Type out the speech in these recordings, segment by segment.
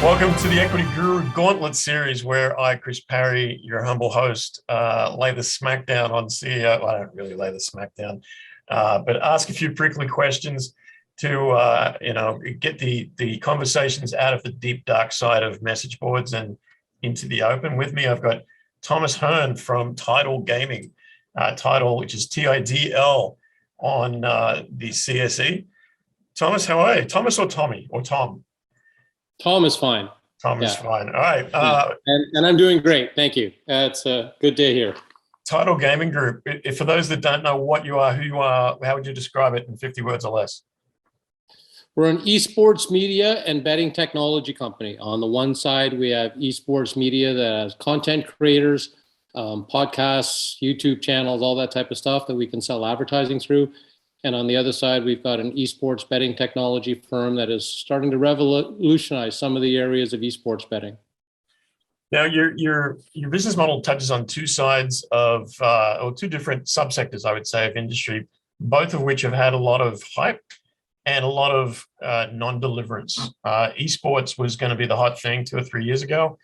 Welcome to the Equity Guru Gauntlet series, where I, Chris Parry, your humble host, lay the smackdown on CEO. Well, I don't really lay the smackdown, but ask a few prickly questions to get the conversations out of the deep dark side of message boards and into the open. With me, I've got Tom Hearne from Tiidal Gaming, Tiidal, which is TIDL on the CSE. Thomas, how are you? Thomas or Tommy or Tom? Tom is fine. Tom is fine. All right. And I'm doing great. Thank you. It's a good day here. Tiidal Gaming Group. For those that don't know what you are, who you are, how would you describe it in 50 words or less? We're an esports media and betting technology company. On the one side, we have esports media that has content creators, podcasts, YouTube channels, all that type of stuff that we can sell advertising through. And on the other side, we've got an esports betting technology firm that is starting to revolutionize some of the areas of esports betting. Now, your business model touches on two sides of, or two different subsectors, I would say, of industry, both of which have had a lot of hype and a lot of non-deliverance. Esports was going to be the hot thing 2 or 3 years ago.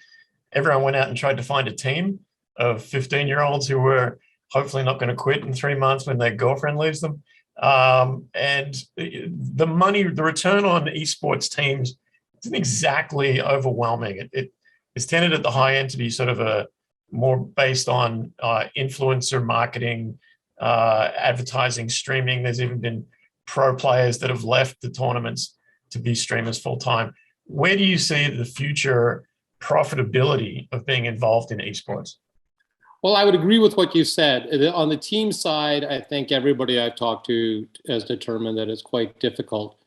Everyone went out and tried to find a team of 15-year-olds who were hopefully not going to quit in 3 months when their girlfriend leaves them. And the return on esports teams isn't exactly overwhelming. It is tended at the high end to be sort of a more based on influencer marketing, advertising, streaming. There's even been pro players that have left the tournaments to be streamers full time. Where do you see the future profitability of being involved in esports? Well, I would agree with what you said. On the team side, I think everybody I've talked to has determined that it's quite difficult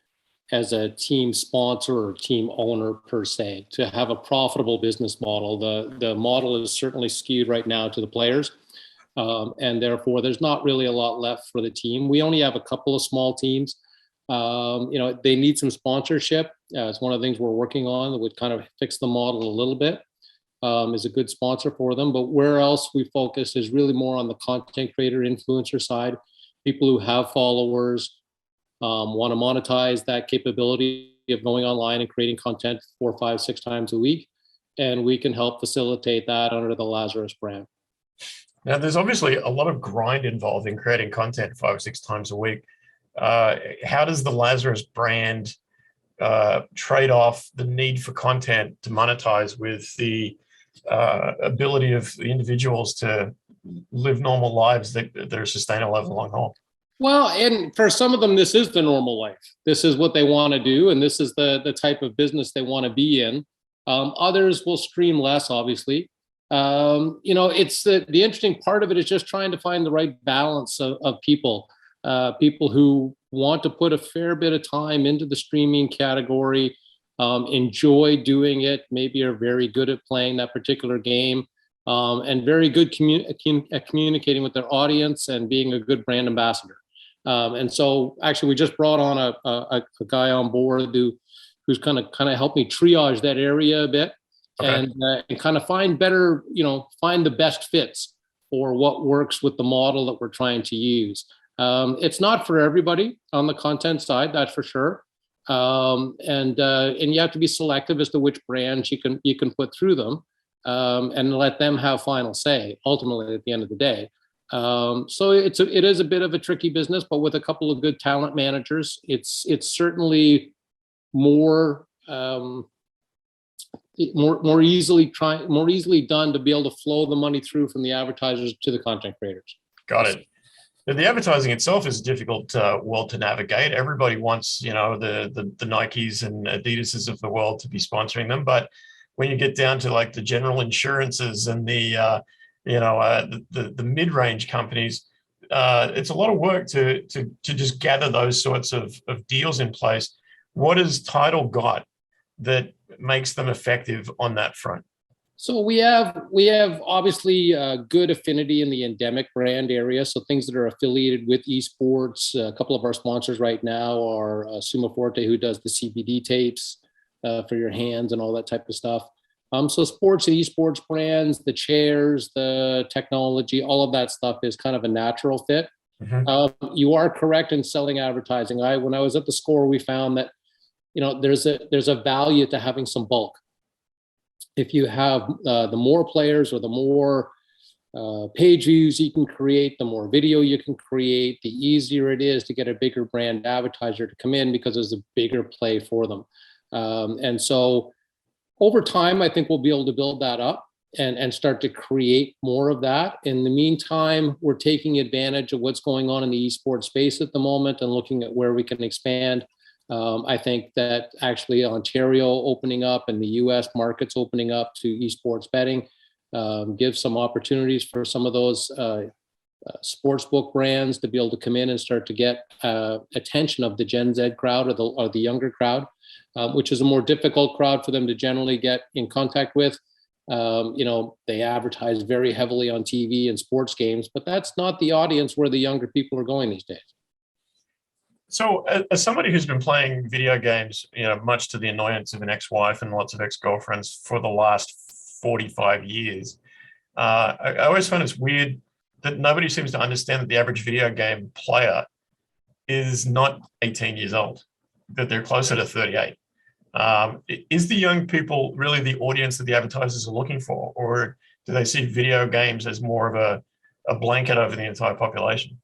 as a team sponsor or team owner per se to have a profitable business model. The model is certainly skewed right now to the players, and therefore there's not really a lot left for the team. We only have a couple of small teams. They need some sponsorship. It's one of the things we're working on that would kind of fix the model a little bit. Is a good sponsor for them. But where else we focus is really more on the content creator influencer side, people who have followers, want to monetize that capability of going online and creating content 4, 5, 6 times a week. And we can help facilitate that under the Lazurus brand. Now, there's obviously a lot of grind involved in creating content 5 or 6 times a week. How does the Lazurus brand trade off the need for content to monetize with the ability of the individuals to live normal lives that are sustainable over the long haul? Well, and for some of them, this is the normal life. This is what they want to do, and this is the type of business they want to be in. Others will stream less, obviously. It's the interesting part of it is just trying to find the right balance of people. People who want to put a fair bit of time into the streaming category, enjoy doing it, maybe are very good at playing that particular game, and very good at communicating with their audience and being a good brand ambassador. And so actually we just brought on a guy on board who's kind of helped me triage that area a bit. Okay. And kind of find the best fits for what works with the model that we're trying to use. It's not for everybody on the content side, that's for sure. And you have to be selective as to which brands you can put through them, and let them have final say ultimately at the end of the day. So it is a bit of a tricky business, but with a couple of good talent managers, it's certainly more easily done to be able to flow the money through from the advertisers to the content creators. Got it. The advertising itself is a difficult world to navigate. Everybody wants, the Nikes and Adidases of the world to be sponsoring them, but when you get down to like the general insurances and the mid-range companies, it's a lot of work to just gather those sorts of deals in place. What has Tiidal got that makes them effective on that front? So we have obviously good affinity in the endemic brand area. So things that are affiliated with esports. A couple of our sponsors right now are Sumo Forte, who does the CBD tapes for your hands and all that type of stuff. So sports and esports brands, the chairs, the technology, all of that stuff is kind of a natural fit. Mm-hmm. You are correct in selling advertising. When I was at the Score, we found that there's a value to having some bulk. if you have the more players or the more page views you can create, the more video you can create, the easier it is to get a bigger brand advertiser to come in because there's a bigger play for them. And so over time, I think we'll be able to build that up and start to create more of that. In the meantime, we're taking advantage of what's going on in the esports space at the moment and looking at where we can expand. I think that actually Ontario opening up and the US markets opening up to esports betting gives some opportunities for some of those sportsbook brands to be able to come in and start to get attention of the Gen Z crowd or the younger crowd, which is a more difficult crowd for them to generally get in contact with. They advertise very heavily on TV and sports games, but that's not the audience where the younger people are going these days. So as somebody who's been playing video games, much to the annoyance of an ex-wife and lots of ex-girlfriends for the last 45 years, I always find it's weird that nobody seems to understand that the average video game player is not 18 years old, that they're closer to 38. Is the young people really the audience that the advertisers are looking for, or do they see video games as more of a blanket over the entire population?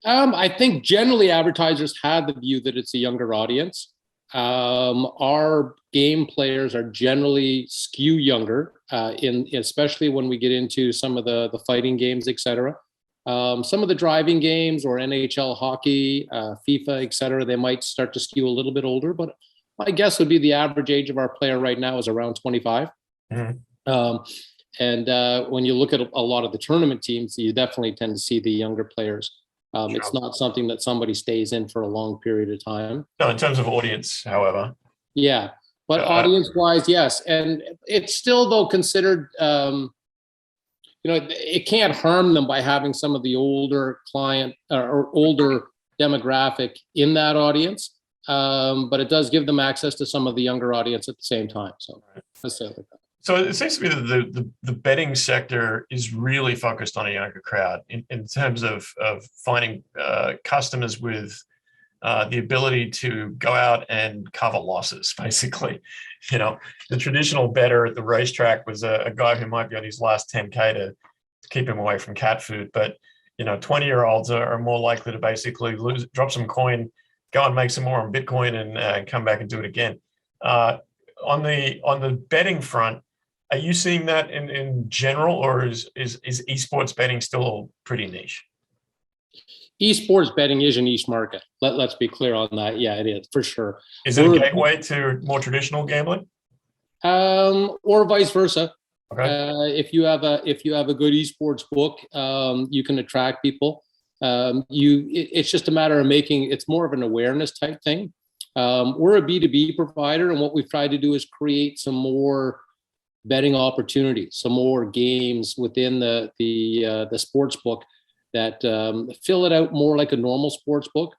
I think generally advertisers have the view that it's a younger audience. Our game players are generally skew younger, especially when we get into some of the fighting games, et cetera. Some of the driving games or NHL hockey, FIFA, et cetera, they might start to skew a little bit older, but my guess would be the average age of our player right now is around 25. Mm-hmm. When you look at a lot of the tournament teams, you definitely tend to see the younger players. Sure. It's not something that somebody stays in for a long period of time. No, in terms of audience, however. Yeah, but audience-wise, yes. And it's still, though, considered, it can't harm them by having some of the older client or older demographic in that audience. But it does give them access to some of the younger audience at the same time. So let's say like that. So it seems to me that the betting sector is really focused on a younger crowd in terms of finding customers with the ability to go out and cover losses, basically. The traditional bettor at the racetrack was a guy who might be on his last 10K to keep him away from cat food. But, 20-year-olds are more likely to basically drop some coin, go and make some more on Bitcoin and come back and do it again. On the betting front, are you seeing that in general, or is esports betting still pretty niche? Esports betting is a niche market. Let's be clear on that. Yeah, it is for sure. Is it a gateway to more traditional gambling? Or vice versa. Okay. If you have a good esports book, you can attract people. It's just a matter of it's more of an awareness type thing. We're a B2B provider, and what we've tried to do is create some more betting opportunities, some more games within the sports book that fill it out more like a normal sports book,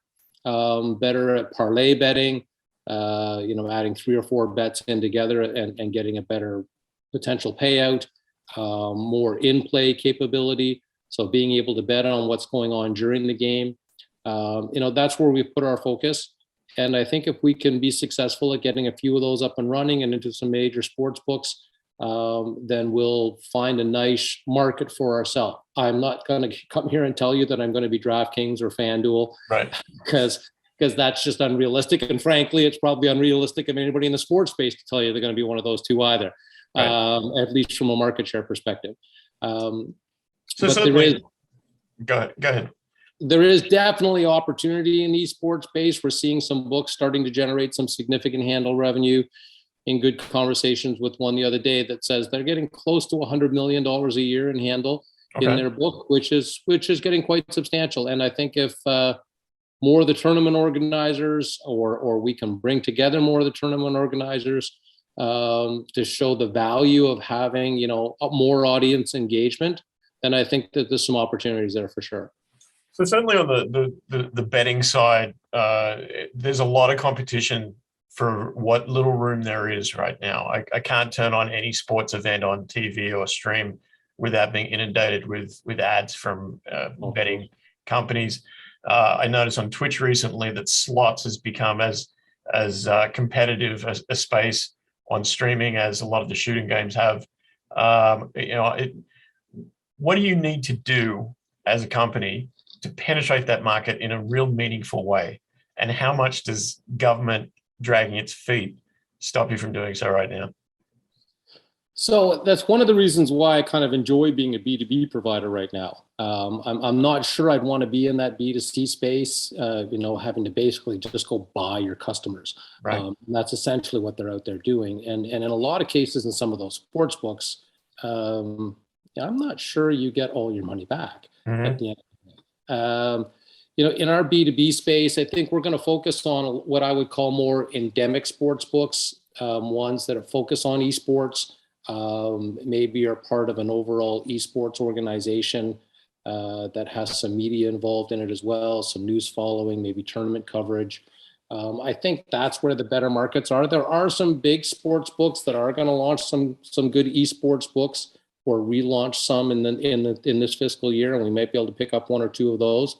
better at parlay betting, adding 3 or 4 bets in together and getting a better potential payout, more in-play capability. So being able to bet on what's going on during the game, that's where we put our focus. And I think if we can be successful at getting a few of those up and running and into some major sports books, then we'll find a nice market for ourselves. I'm not going to come here and tell you that I'm going to be DraftKings or FanDuel, right? Because that's just unrealistic. And frankly, it's probably unrealistic of anybody in the sports space to tell you they're going to be one of those two either, right. At least from a market share perspective. So certainly, go ahead. There is definitely opportunity in the esports space. We're seeing some books starting to generate some significant handle revenue. In good conversations with one the other day that says they're getting close to $100 million a year in handle in their book, which is getting quite substantial. And I think if more of the tournament organizers or we can bring together more of the tournament organizers to show the value of having, more audience engagement, then I think that there's some opportunities there for sure. So certainly on the betting side, there's a lot of competition for what little room there is right now. I can't turn on any sports event on TV or stream without being inundated with ads from betting companies. I noticed on Twitch recently that slots has become as competitive a space on streaming as a lot of the shooting games have. What do you need to do as a company to penetrate that market in a real meaningful way? And how much does government dragging its feet stop you from doing so right now? So that's one of the reasons why I kind of enjoy being a B2B provider right now. I'm not sure I'd want to be in that B2C space, having to basically just go buy your customers. Right. That's essentially what they're out there doing. And in a lot of cases in some of those sports books, I'm not sure you get all your money back at the end of the day. In our B2B space, I think we're going to focus on what I would call more endemic sports books, ones that are focused on esports. Maybe are part of an overall esports organization that has some media involved in it as well, some news following, maybe tournament coverage. I think that's where the better markets are. There are some big sports books that are going to launch some good esports books or relaunch some in this fiscal year, and we might be able to pick up one or two of those.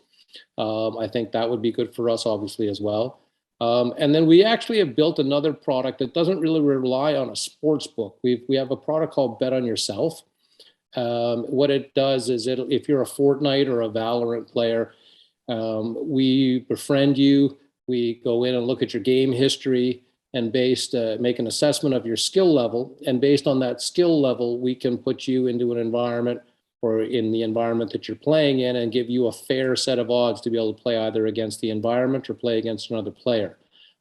I think that would be good for us, obviously, as well. And then we actually have built another product that doesn't really rely on a sports book. We have a product called Bet on Yourself. What it does is if you're a Fortnite or a Valorant player, we befriend you. We go in and look at your game history and make an assessment of your skill level. And based on that skill level, we can put you into an environment or in the environment that you're playing in and give you a fair set of odds to be able to play either against the environment or play against another player.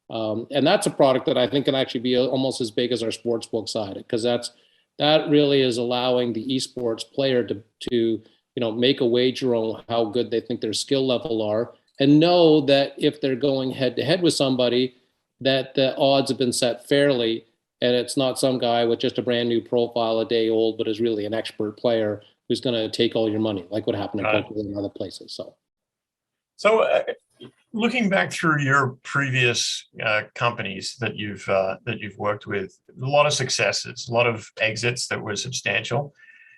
And that's a product that I think can actually be almost as big as our sportsbook side, because that really is allowing the esports player to make a wager on how good they think their skill level are, and know that if they're going head to head with somebody, that the odds have been set fairly, and it's not some guy with just a brand new profile a day old, but is really an expert player who's going to take all your money, like what happened in poker and other places. So looking back through your previous companies that you've worked with, a lot of successes, a lot of exits that were substantial,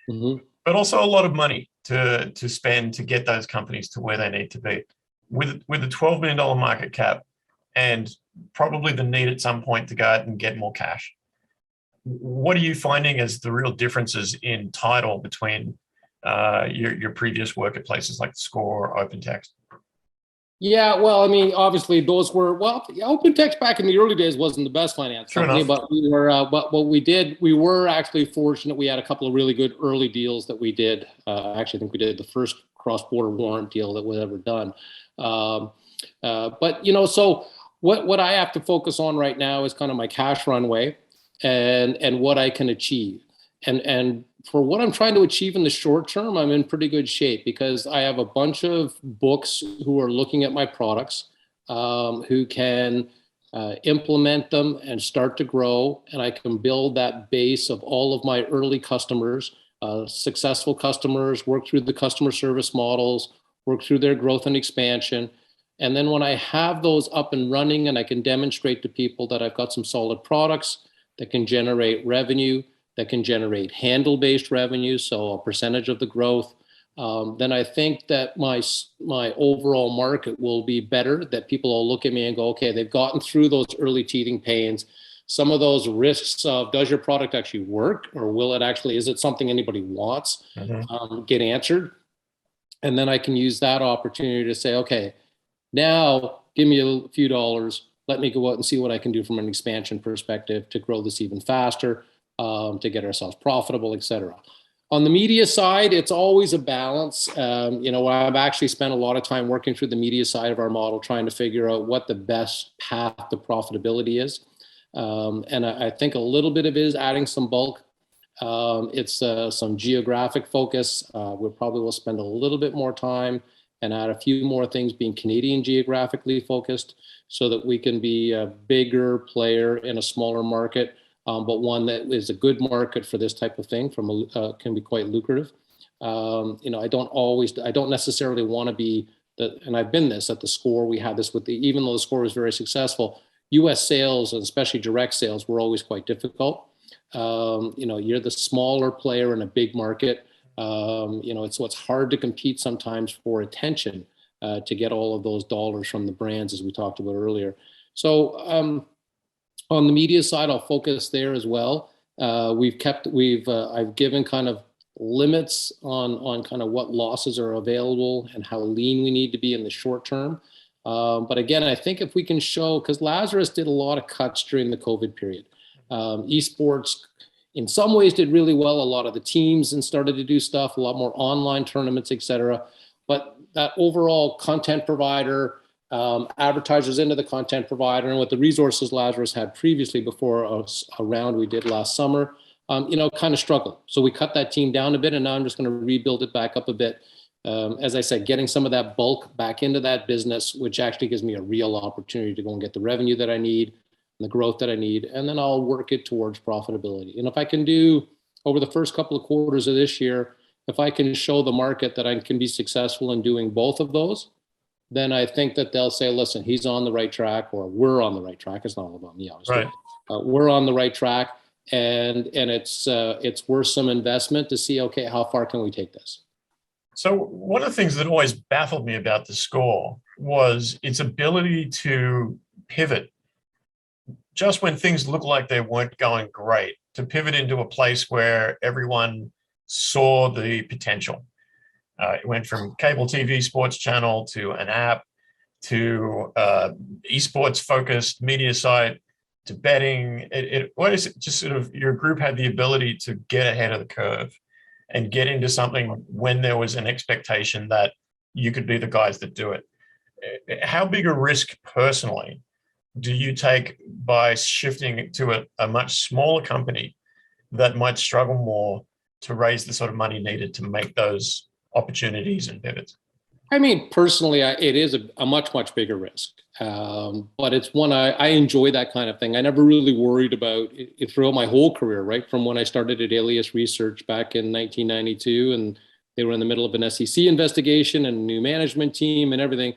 but also a lot of money to spend to get those companies to where they need to be. With a $12 million market cap and probably the need at some point to go out and get more cash, what are you finding as the real differences in Tiidal between your previous work at places like Score or OpenText? Yeah, well, I mean, obviously those were, OpenText back in the early days wasn't the best finance company, but we were, but what we did, we were actually fortunate. We had a couple of really good early deals that we did. I actually think we did the first cross-border warrant deal that was ever done. But so what I have to focus on right now is kind of my cash runway and what I can achieve. And for what I'm trying to achieve in the short term, I'm in pretty good shape because I have a bunch of books who are looking at my products, who can implement them and start to grow. And I can build that base of all of my early customers, successful customers, work through the customer service models, work through their growth and expansion. And then when I have those up and running and I can demonstrate to people that I've got some solid products that can generate revenue, that can generate handle-based revenue, so a percentage of the growth, then I think that my overall market will be better, that people will look at me and go, okay, they've gotten through those early teething pains. Some of those risks of, does your product actually work, or is it something anybody wants, get answered. And then I can use that opportunity to say, okay, now give me a few dollars. Let me go out and see what I can do from an expansion perspective to grow this even faster, to get ourselves profitable, et cetera. On the media side, it's always a balance. I've actually spent a lot of time working through the media side of our model, trying to figure out what the best path to profitability is. And I think a little bit of it is adding some bulk. It's some geographic focus. We probably will spend a little bit more time and add a few more things being Canadian geographically focused so that we can be a bigger player in a smaller market, but one that is a good market for this type of thing, can be quite lucrative. I don't necessarily want to be and I've been this at the Score. We had this even though the Score was very successful, US sales, and especially direct sales, were always quite difficult. You're the smaller player in a big market. It's hard to compete sometimes for attention, to get all of those dollars from the brands, as we talked about earlier. So On the media side, I'll focus there as well. I've given kind of limits on kind of what losses are available and how lean we need to be in the short term. But again, I think if we can show, because Lazurus did a lot of cuts during the COVID period. Esports, in some ways, did really well. A lot of the teams and started to do stuff, a lot more online tournaments, etc. But that overall content provider, advertisers into the content provider, and with the resources Lazurus had previously before a round we did last summer, kind of struggled. So we cut that team down a bit, and now I'm just going to rebuild it back up a bit. As I said, getting some of that bulk back into that business, which actually gives me a real opportunity to go and get the revenue that I need and the growth that I need, and then I'll work it towards profitability. And if I can do, over the first couple of quarters of this year, if I can show the market that I can be successful in doing both of those, then I think that they'll say, listen, he's on the right track, or we're on the right track. It's not all about me, obviously. Right. We're on the right track, and it's worth some investment to see, okay, how far can we take this? So one of the things that always baffled me about the score was its ability to pivot just when things looked like they weren't going great, to pivot into a place where everyone saw the potential. It went from cable TV sports channel to an app to esports focused media site to betting. What is it? Just sort of your group had the ability to get ahead of the curve and get into something when there was an expectation that you could be the guys that do it. How big a risk personally do you take by shifting to a much smaller company that might struggle more to raise the sort of money needed to make those opportunities and pivots? I mean, personally, it is a much, much bigger risk. But it's one I enjoy that kind of thing. I never really worried about it throughout my whole career, right? From when I started at Alias Research back in 1992, and they were in the middle of an SEC investigation and a new management team and everything.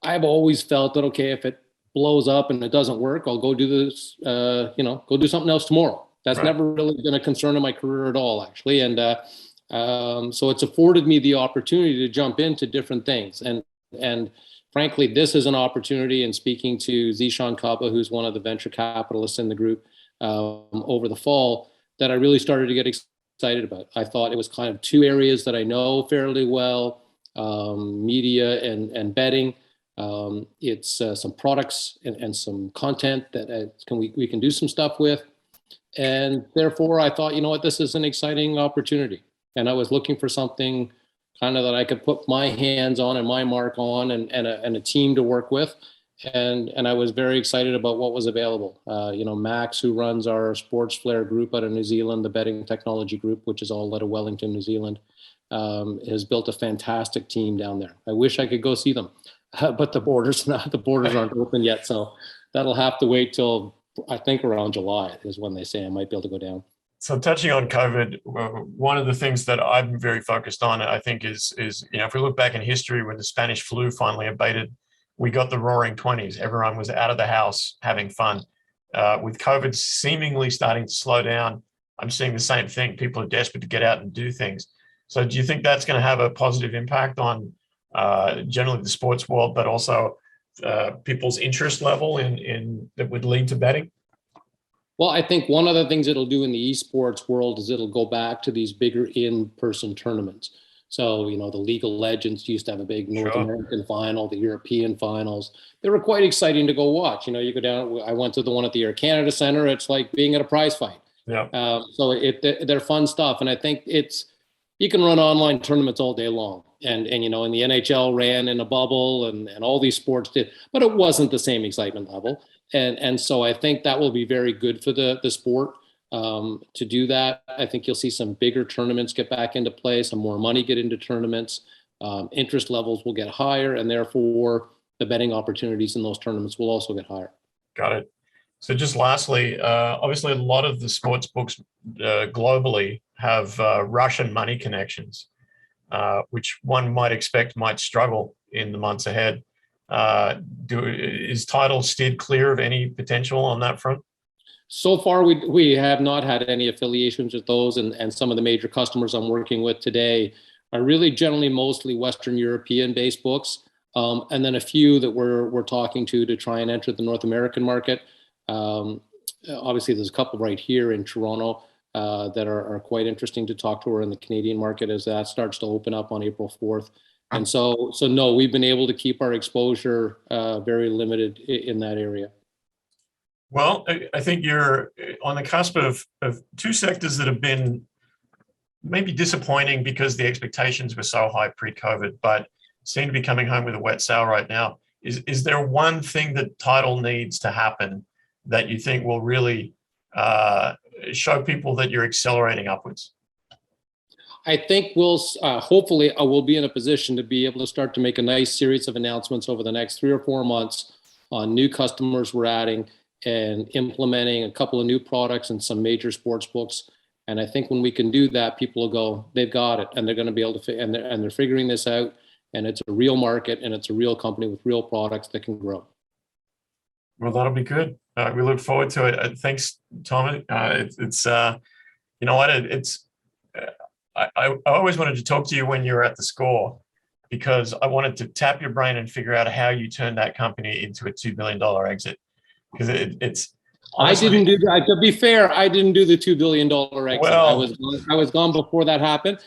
I've always felt that, okay, if it blows up and it doesn't work, I'll go do this, go do something else tomorrow. That's never really been a concern in my career at all, actually. And so it's afforded me the opportunity to jump into different things. And frankly, this is an opportunity, and speaking to Zishan Kaba, who's one of the venture capitalists in the group over the fall, that I really started to get excited about. I thought it was kind of two areas that I know fairly well, media and betting. It's some products and some content that we can do some stuff with. And therefore, I thought, you know what, this is an exciting opportunity. And I was looking for something kind of that I could put my hands on and my mark on, and a team to work with. And I was very excited about what was available. Max, who runs our Sportsflare group out of New Zealand, the betting technology group, which is all out of Wellington, New Zealand, has built a fantastic team down there. I wish I could go see them, but the borders aren't open yet. So that'll have to wait till, I think, around July is when they say I might be able to go down. So touching on COVID, one of the things that I'm very focused on, I think, is if we look back in history, when the Spanish flu finally abated, we got the roaring 20s. Everyone was out of the house having fun. With COVID seemingly starting to slow down, I'm seeing the same thing. People are desperate to get out and do things. So do you think that's going to have a positive impact on generally the sports world, but also people's interest level in that would lead to betting? Well, I think one of the things it'll do in the esports world is it'll go back to these bigger in-person tournaments. So, the League of Legends used to have a big North American final, the European finals. They were quite exciting to go watch. You go down, I went to the one at the Air Canada Centre. It's like being at a prize fight. Yeah. So they're fun stuff. And I think you can run online tournaments all day long. And the NHL ran in a bubble and all these sports did, but it wasn't the same excitement level. And so I think that will be very good for the sport to do that. I think you'll see some bigger tournaments get back into play, some more money get into tournaments, interest levels will get higher, and therefore the betting opportunities in those tournaments will also get higher. Got it. So just lastly, obviously a lot of the sports books globally have Russian money connections, which one might expect might struggle in the months ahead. Is Tiidal steered clear of any potential on that front? So far, we have not had any affiliations with those, and some of the major customers I'm working with today are really generally mostly Western European-based books, and then a few that we're talking to try and enter the North American market. Obviously, there's a couple right here in Toronto that are quite interesting to talk to. We're in the Canadian market as that starts to open up on April 4th. And so no, we've been able to keep our exposure very limited in that area. Well, I think you're on the cusp of two sectors that have been maybe disappointing because the expectations were so high pre-COVID, but seem to be coming home with a wet sail right now. Is there one thing that Tiidal needs to happen that you think will really show people that you're accelerating upwards? I think hopefully we'll be in a position to be able to start to make a nice series of announcements over the next 3 or 4 months on new customers we're adding and implementing a couple of new products and some major sports books. And I think when we can do that, people will go, they've got it, and they're going to be able to, and they're figuring this out, and it's a real market, and it's a real company with real products that can grow. Well, that'll be good. We look forward to it. Thanks, Tom. It's you know what, I always wanted to talk to you when you were at the Score, because I wanted to tap your brain and figure out how you turned that company into a $2 billion exit. Because it's honestly, I didn't do that. To be fair, I didn't do the $2 billion exit. Well, I was gone before that happened.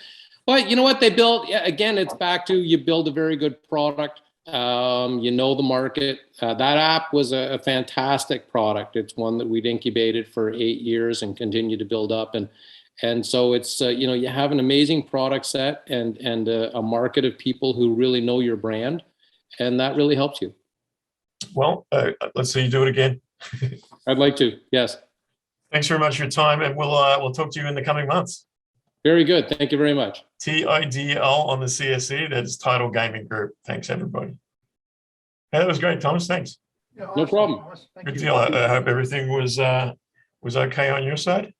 But you know what they built? Again, it's back to you build a very good product. You know the market. That app was a fantastic product. It's one that we'd incubated for 8 years and continue to build up. And so it's you know, you have an amazing product set and a market of people who really know your brand, and that really helps you. Well, let's see you do it again. I'd like to. Yes. Thanks very much for your time, and we'll talk to you in the coming months. Very good. Thank you very much. TIDL on the CSE. That's Tiidal Gaming Group. Thanks, everybody. Hey, that was great, Thomas. Thanks. Yeah, awesome. No problem. Good deal. I hope everything was okay on your side.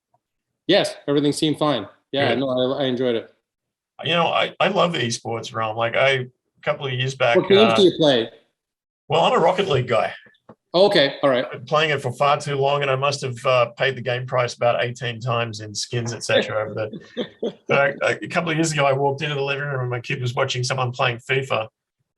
Yes, everything seemed fine. Yeah, Good. no, I enjoyed it. You know, I love the esports realm. Like a couple of years back. What games do you play? Well, I'm a Rocket League guy. Okay, all right. I've been playing it for far too long, and I must have paid the game price about 18 times in skins, etc. over the. A couple of years ago, I walked into the living room and my kid was watching someone playing FIFA,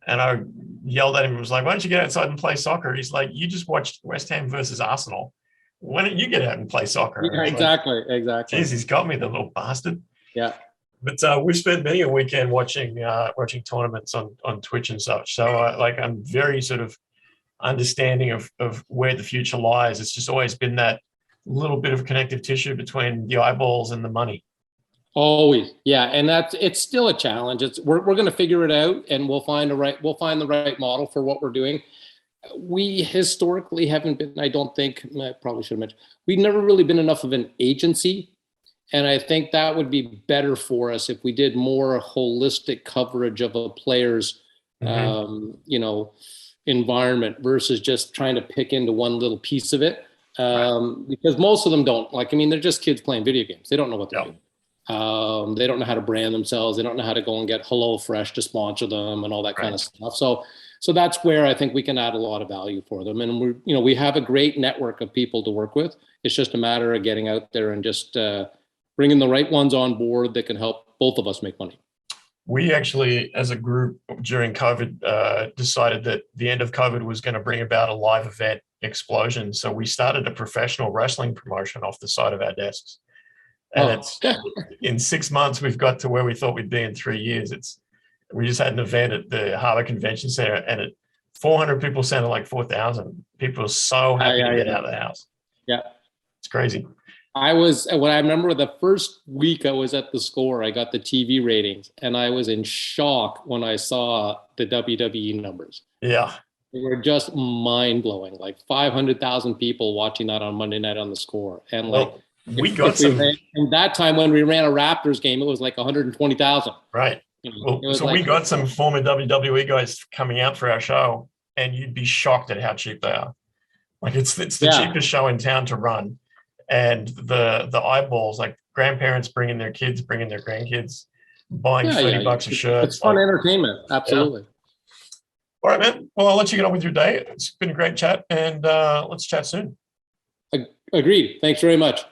and I yelled at him and was like, "Why don't you get outside and play soccer?" He's like, "You just watched West Ham versus Arsenal. Why don't you get out and play soccer?" Yeah, exactly, like, exactly. Geez, he's got me, the little bastard. Yeah. But we've spent many a weekend watching tournaments on Twitch and such. So I'm very sort of understanding of where the future lies. It's just always been that little bit of connective tissue between the eyeballs and the money. Always, yeah, and it's still a challenge. We're going to figure it out, and we'll find the right model for what we're doing. We historically haven't been. I don't think I probably should have mentioned. We've never really been enough of an agency, and I think that would be better for us if we did more holistic coverage of a player's, you know, environment versus just trying to pick into one little piece of it. Because most of them don't. Like, I mean, they're just kids playing video games. They don't know what they're doing. They don't know how to brand themselves. They don't know how to go and get HelloFresh to sponsor them and all that kind of stuff. So that's where I think we can add a lot of value for them. And we have a great network of people to work with. It's just a matter of getting out there and just bringing the right ones on board that can help both of us make money. We actually, as a group during COVID, decided that the end of COVID was going to bring about a live event explosion. So we started a professional wrestling promotion off the side of our desks. And it's in 6 months, we've got to where we thought we'd be in 3 years. We just had an event at the Harbour Convention Center, and 400 people sounded like 4,000. People were so happy to get out of the house. Yeah. It's crazy. I remember the first week I was at the Score, I got the TV ratings, and I was in shock when I saw the WWE numbers. Yeah. They were just mind-blowing, like 500,000 people watching that on Monday night on the Score. And like, we got some. And that time when we ran a Raptors game, it was like 120,000. Right. Well, so we got some former WWE guys coming out for our show, and you'd be shocked at how cheap they are. Like it's the cheapest show in town to run, and the eyeballs, like grandparents bringing their kids, bringing their grandkids, buying $30 a shirt. It's fun entertainment. Absolutely. Yeah. All right, man. Well, I'll let you get on with your day. It's been a great chat, and let's chat soon. Agreed. Thanks very much.